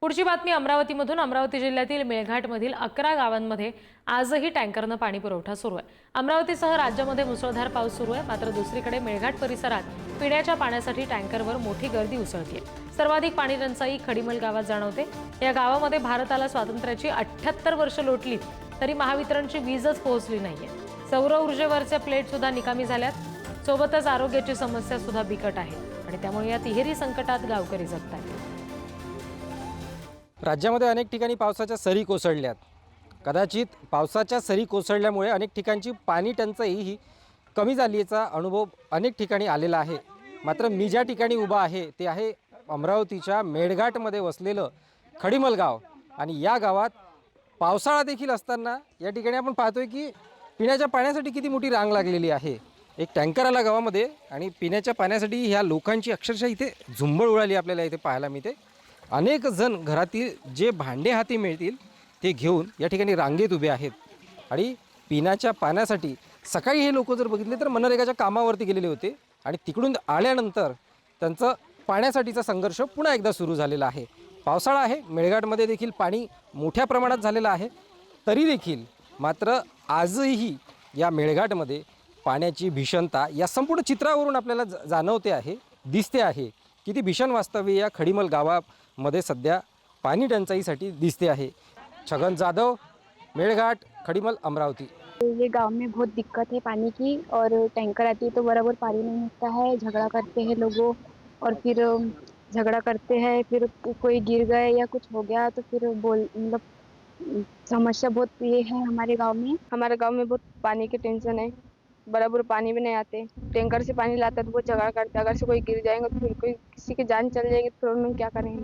पुढची बातमी अमरावतीमधून। अमरावती जिल्ह्यातील मेळघाटमधील 11 गावांमध्ये आजही टँकरनं पाणी पुरवठा सुरू आहे। अमरावतीसह राज्यामध्ये मुसळधार पाऊस सुरू आहे, मात्र दुसरीकडे मेळघाट परिसरात पिण्याच्या पाण्यासाठी टँकरवर मोठी गर्दी उसळते। सर्वाधिक पाणी टंचाई खडीमल गावात जाणवते। या गावामध्ये भारताला स्वातंत्र्याची 78 वर्ष लोटली तरी महावितरणची वीजच पोहोचली नाहीये। सौर ऊर्जेवरच्या प्लेट सुद्धा निकामी झाल्यात। सोबतच आरोग्याची समस्या सुद्धा बिकट आहे आणि त्यामुळे या तिहेरी संकटात गावकरी जगतात। राज्यामध्ये अनेक ठिकाणी पावसाच्या सरी कोसळल्यात। कदाचित पावसाच्या सरी कोसळल्यामुळे अनेक ठिकाणची पाणी टंचाई ही कमी झाल्याचा अनुभव अनेक ठिकाणी आलेला आहे। मात्र मी ज्या ठिकाणी उभा आहे ते आहे अमरावतीच्या मेळघाटमध्ये वसलेलं खडीमल गाव आणि या गावात पावसाळा देखील असताना या ठिकाणी आपण पाहतोय की पिण्याच्या पाण्यासाठी किती मोठी रांग लागलेली आहे। एक टँकर आला गावामध्ये आणि पिण्याच्या पाण्यासाठी ह्या लोकांची अक्षरशः इथे झुंबड उडाली आपल्याला इथे पाहायला मिळते। अनेक जण घरातील जे भांडे हाती मिळतील ते घेऊन या ठिकाणी रांगेत उभे आहेत आणि पिण्याच्या पाण्यासाठी सकाळी हे लोक जर बघितले तर मनरेगाच्या कामावरती गेलेले होते आणि तिकडून आल्यानंतर त्यांचं पाण्यासाठीचा संघर्ष पुन्हा एकदा सुरू झालेला आहे। पावसाळा आहे, मेळघाटमध्ये देखील पाणी मोठ्या प्रमाणात झालेलं आहे, तरी देखील मात्र आजही या मेळघाटमध्ये पाण्याची भीषणता या संपूर्ण चित्रावरून आपल्याला जाणवते आहे, दिसते आहे। किती भीषण वास्तव्य या खडीमल गावामध्ये सध्या पाणी टंचाईसाठी दिसते आहे। छगन जाधव, मेळघाट, खडीमल, अमरावती। ये गांव में बहुत दिक्कत है पानी की, और टैंकर आती है तो बराबर पानी नहीं मिलता है। झगड़ा करते हैं लोगों, और फिर झगड़ा करते हैं, फिर कोई गिर गए या कुछ हो गया तो फिर मतलब समस्या बहुत ये है हमारे गांव में। हमारे गांव में बहुत पानी की टेंशन है, बराबर पानी भी नहीं आते। टैंकर से पानी लाता है तो वो झगड़ा करते हैं, अगर से कोई गिर जाएगा तो फिर कोई किसी की जान चल जाएगी तो फिर उन्होंने क्या करेंगे।